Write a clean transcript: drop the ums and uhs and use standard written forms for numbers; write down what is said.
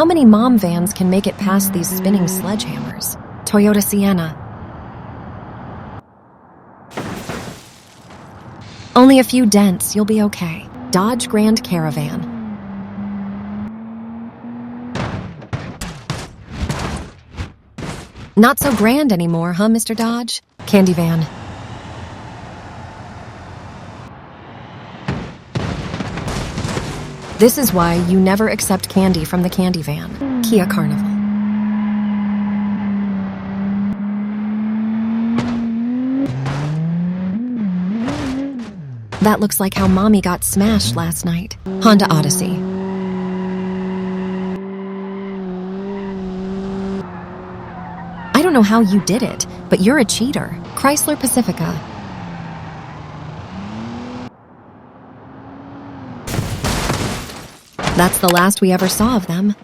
How many mom vans can make it past these spinning sledgehammers? Toyota Sienna. Only a few dents, you'll be okay. Dodge Grand Caravan. Not so grand anymore, huh, Mr. Dodge? Candy van. This is why you never accept candy from the candy van. Kia Carnival. That looks like how Mommy got smashed last night. Honda Odyssey. I don't know how you did it, but you're a cheater. Chrysler Pacifica. That's the last we ever saw of them.